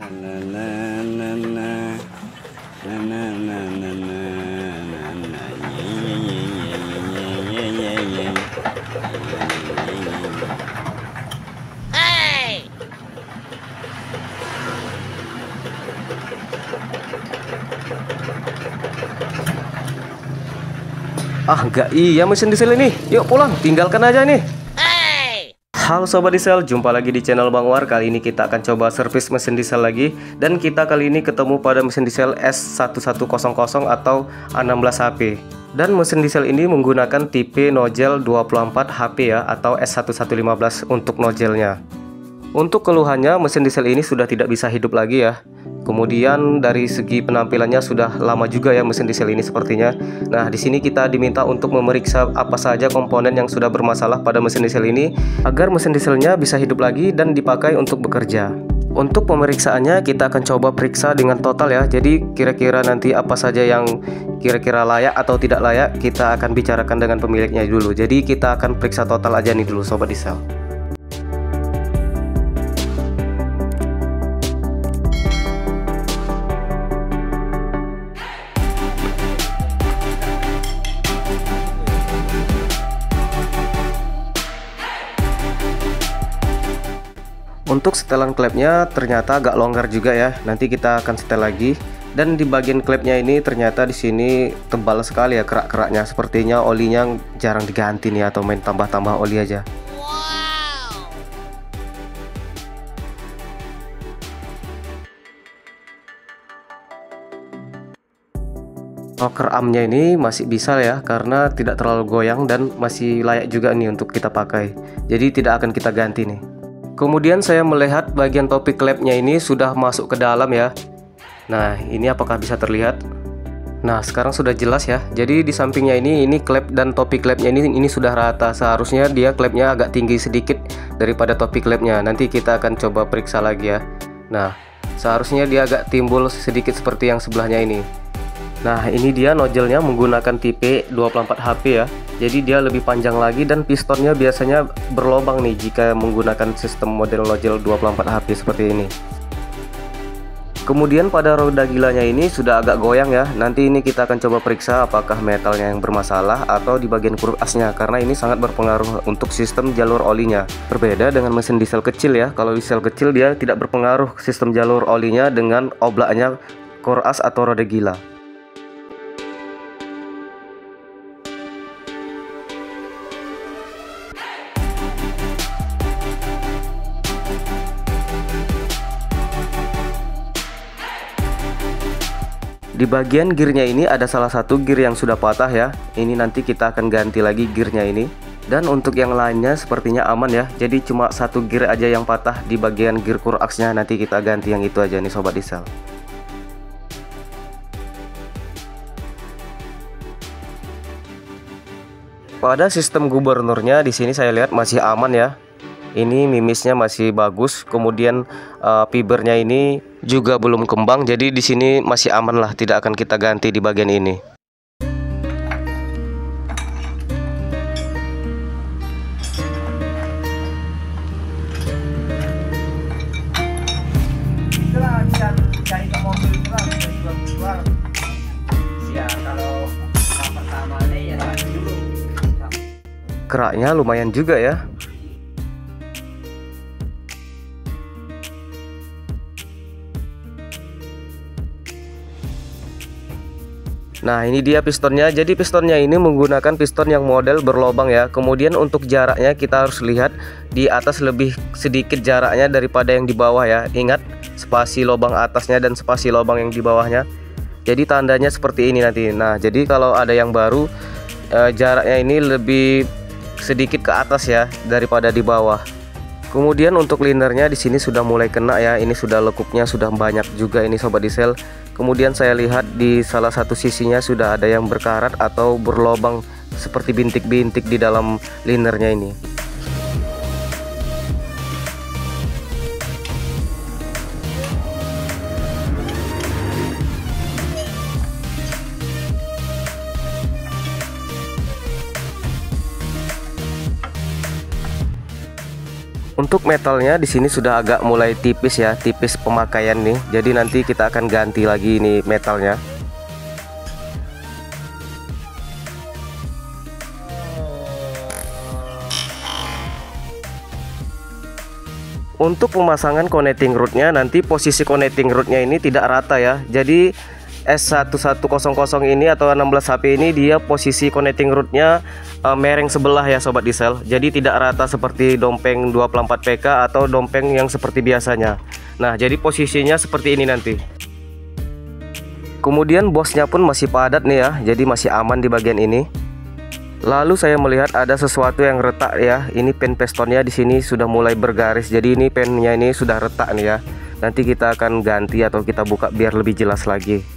Ah, nggak iya mesin diesel ini. Yuk pulang, tinggalkan aja nih. Halo Sobat Diesel, jumpa lagi di channel Bang War. Kali ini kita akan coba servis mesin diesel lagi. Dan kita kali ini ketemu pada mesin diesel S1100 atau A16 HP. Dan mesin diesel ini menggunakan tipe nozzle 24 HP ya, atau S1115 untuk nozzle-nya. Untuk keluhannya, mesin diesel ini sudah tidak bisa hidup lagi ya. Kemudian dari segi penampilannya sudah lama juga ya mesin diesel ini sepertinya. Nah, di sini kita diminta untuk memeriksa apa saja komponen yang sudah bermasalah pada mesin diesel ini agar mesin dieselnya bisa hidup lagi dan dipakai untuk bekerja. Untuk pemeriksaannya kita akan coba periksa dengan total ya. Jadi kira-kira nanti apa saja yang kira-kira layak atau tidak layak kita akan bicarakan dengan pemiliknya dulu. Jadi kita akan periksa total aja nih dulu Sobat Diesel. Untuk setelan klepnya ternyata agak longgar juga ya. Nanti kita akan setel lagi. Dan di bagian klepnya ini ternyata di sini tebal sekali ya kerak-keraknya. Sepertinya olinya jarang diganti nih atau main tambah-tambah oli aja. Rocker armnya ini masih bisa ya karena tidak terlalu goyang dan masih layak juga nih untuk kita pakai. Jadi tidak akan kita ganti nih. Kemudian saya melihat bagian topi klepnya ini sudah masuk ke dalam ya. Nah, ini apakah bisa terlihat? Nah, sekarang sudah jelas ya. Jadi di sampingnya ini klep dan topi klepnya ini sudah rata. Seharusnya dia klepnya agak tinggi sedikit daripada topi klepnya. Nanti kita akan coba periksa lagi ya. Nah, seharusnya dia agak timbul sedikit seperti yang sebelahnya ini. Nah, ini dia nozzle-nya menggunakan tipe 24 HP ya. Jadi dia lebih panjang lagi dan pistonnya biasanya berlobang nih jika menggunakan sistem model nozzle 24 HP seperti ini. Kemudian pada roda gilanya ini sudah agak goyang ya. Nanti ini kita akan coba periksa apakah metalnya yang bermasalah atau di bagian kuruk asnya, karena ini sangat berpengaruh untuk sistem jalur olinya. Berbeda dengan mesin diesel kecil ya. Kalau diesel kecil dia tidak berpengaruh sistem jalur olinya dengan oblaknya kur as atau roda gila. Di bagian gearnya ini ada salah satu gear yang sudah patah ya. Ini nanti kita akan ganti lagi gearnya ini. Dan untuk yang lainnya sepertinya aman ya. Jadi cuma satu gear aja yang patah di bagian gear kur aksnya. Nanti kita ganti yang itu aja nih Sobat Diesel. Pada sistem gubernurnya di sini saya lihat masih aman ya. Ini mimisnya masih bagus, kemudian fibernya ini juga belum kembang, jadi di sini masih aman lah, tidak akan kita ganti di bagian ini. Keraknya lumayan juga ya. Nah, ini dia pistonnya. Jadi pistonnya ini menggunakan piston yang model berlobang ya. Kemudian untuk jaraknya kita harus lihat di atas lebih sedikit jaraknya daripada yang di bawah ya. Ingat spasi lubang atasnya dan spasi lubang yang di bawahnya. Jadi tandanya seperti ini nanti. Nah, jadi kalau ada yang baru jaraknya ini lebih sedikit ke atas ya daripada di bawah. Kemudian untuk linernya di sini sudah mulai kena ya. Ini sudah lekupnya sudah banyak juga ini Sobat Diesel. Kemudian saya lihat di salah satu sisinya sudah ada yang berkarat atau berlobang seperti bintik-bintik di dalam linernya ini. Untuk metalnya di sini sudah agak mulai tipis ya, tipis pemakaian nih. Jadi nanti kita akan ganti lagi ini metalnya. Untuk pemasangan connecting rodnya, nanti posisi connecting rodnya ini tidak rata ya. Jadi S1100 ini atau 16 HP ini dia posisi connecting rodnya mereng sebelah ya sobat diesel. Jadi tidak rata seperti dompeng 24 PK atau dompeng yang seperti biasanya. Nah, jadi posisinya seperti ini nanti. Kemudian bosnya pun masih padat nih ya, jadi masih aman di bagian ini. Lalu saya melihat ada sesuatu yang retak ya. Ini pen pistonnya di sini sudah mulai bergaris. Jadi ini pennya ini sudah retak nih ya. Nanti kita akan ganti atau kita buka biar lebih jelas lagi.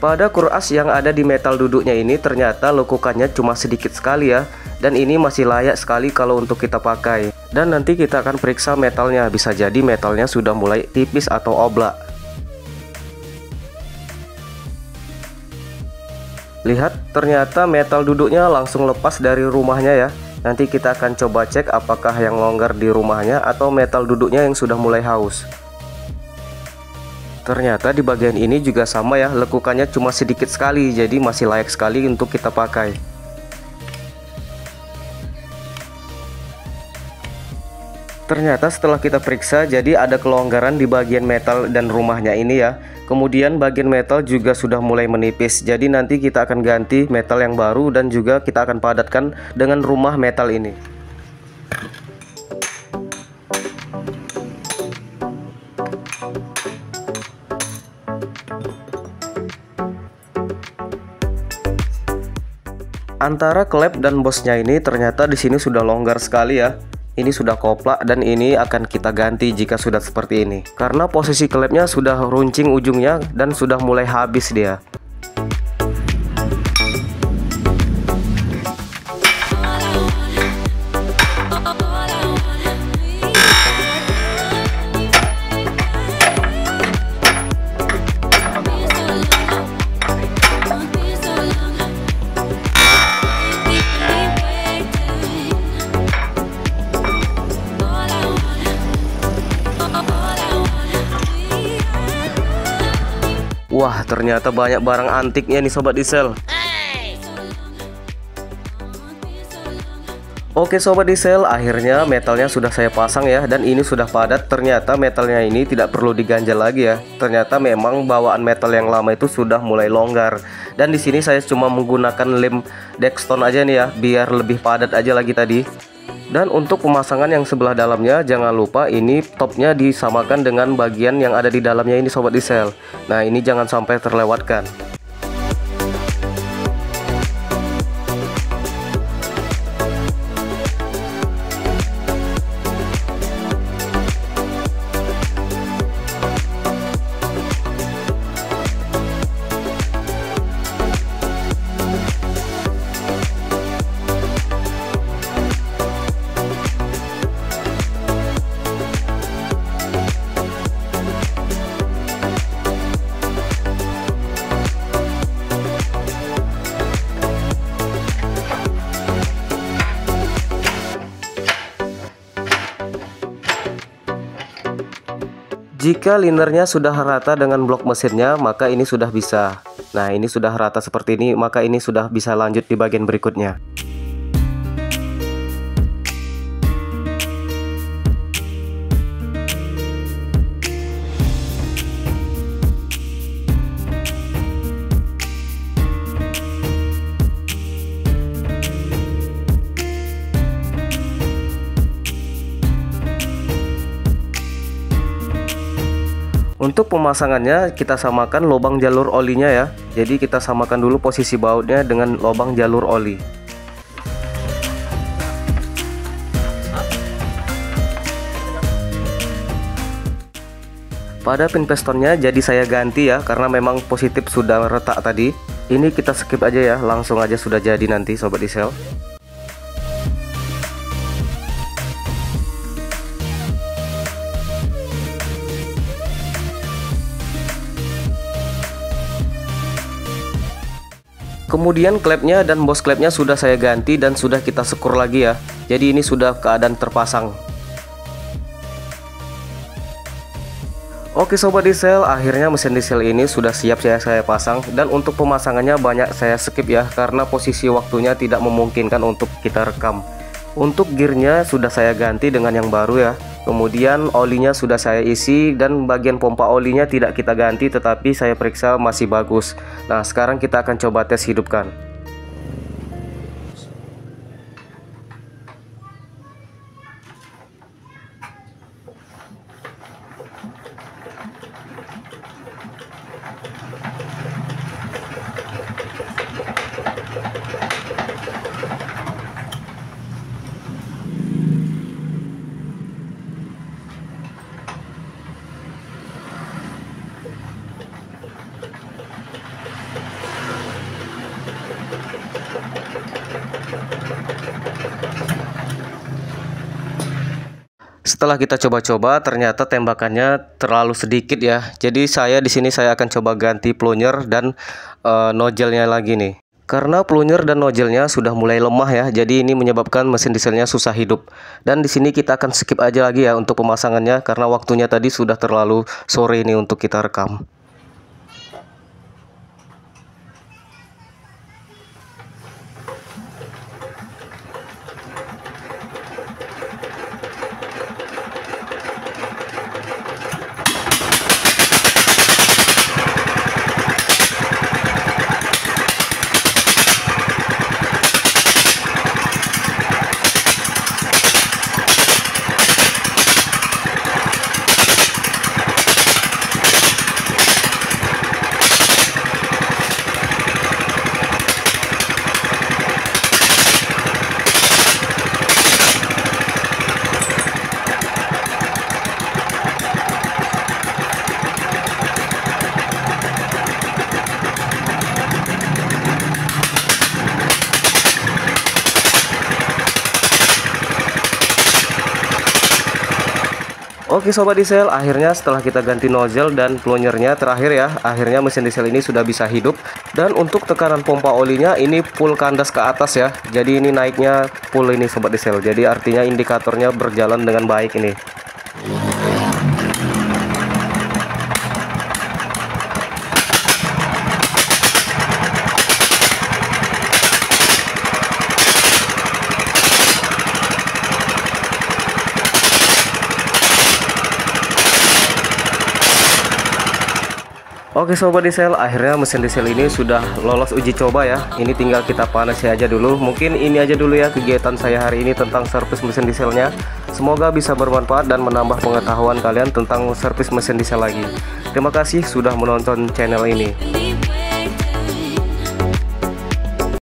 Pada kuras yang ada di metal duduknya ini ternyata lekukannya cuma sedikit sekali ya. Dan ini masih layak sekali kalau untuk kita pakai. Dan nanti kita akan periksa metalnya. Bisa jadi metalnya sudah mulai tipis atau oblak. Lihat, ternyata metal duduknya langsung lepas dari rumahnya ya. Nanti kita akan coba cek apakah yang longgar di rumahnya atau metal duduknya yang sudah mulai haus. Ternyata di bagian ini juga sama ya, lekukannya cuma sedikit sekali, jadi masih layak sekali untuk kita pakai. Ternyata setelah kita periksa, jadi ada kelonggaran di bagian metal dan rumahnya ini ya. Kemudian bagian metal juga sudah mulai menipis, jadi nanti kita akan ganti metal yang baru dan juga kita akan padatkan dengan rumah metal ini. Antara klep dan bosnya ini ternyata di sini sudah longgar sekali ya. Ini sudah koplak dan ini akan kita ganti jika sudah seperti ini. Karena posisi klepnya sudah runcing ujungnya dan sudah mulai habis dia. Wah, ternyata banyak barang antiknya nih sobat diesel. Oke sobat diesel, akhirnya metalnya sudah saya pasang ya, dan ini sudah padat. Ternyata metalnya ini tidak perlu diganjal lagi ya. Ternyata memang bawaan metal yang lama itu sudah mulai longgar. Dan di sini saya cuma menggunakan lem Dexton aja nih ya, biar lebih padat aja lagi tadi. Dan untuk pemasangan yang sebelah dalamnya, jangan lupa ini topnya disamakan dengan bagian yang ada di dalamnya ini sobat diesel. Nah, ini jangan sampai terlewatkan. Jika linernya sudah rata dengan blok mesinnya, maka ini sudah bisa. Nah, ini sudah rata seperti ini, maka ini sudah bisa lanjut di bagian berikutnya. Untuk pemasangannya kita samakan lubang jalur olinya ya. Jadi kita samakan dulu posisi bautnya dengan lubang jalur oli. Pada pin pistonnya jadi saya ganti ya, karena memang positif sudah retak tadi. Ini kita skip aja ya, langsung aja sudah jadi nanti sobat diesel. Kemudian klepnya dan bos klepnya sudah saya ganti dan sudah kita sekur lagi ya. Jadi ini sudah keadaan terpasang. Oke sobat diesel, akhirnya mesin diesel ini sudah siap saya pasang. Dan untuk pemasangannya banyak saya skip ya, karena posisi waktunya tidak memungkinkan untuk kita rekam. Untuk gearnya sudah saya ganti dengan yang baru ya. Kemudian olinya sudah saya isi, dan bagian pompa olinya tidak kita ganti tetapi saya periksa masih bagus. Nah sekarang kita akan coba tes hidupkan. Setelah kita coba-coba, ternyata tembakannya terlalu sedikit ya. Jadi di sini saya akan coba ganti plunger dan nozzle-nya lagi nih. Karena plunger dan nozzle-nya sudah mulai lemah ya. Jadi ini menyebabkan mesin dieselnya susah hidup. Dan di sini kita akan skip aja lagi ya untuk pemasangannya, karena waktunya tadi sudah terlalu sore ini untuk kita rekam. Oke sobat diesel, akhirnya setelah kita ganti nozzle dan plungernya terakhir ya, akhirnya mesin diesel ini sudah bisa hidup. Dan untuk tekanan pompa olinya ini full kandas ke atas ya. Jadi ini naiknya full ini sobat diesel. Jadi artinya indikatornya berjalan dengan baik ini. Oke sobat diesel, akhirnya mesin diesel ini sudah lolos uji coba ya. Ini tinggal kita panasi aja dulu. Mungkin ini aja dulu ya kegiatan saya hari ini tentang servis mesin dieselnya. Semoga bisa bermanfaat dan menambah pengetahuan kalian tentang servis mesin diesel lagi. Terima kasih sudah menonton channel ini.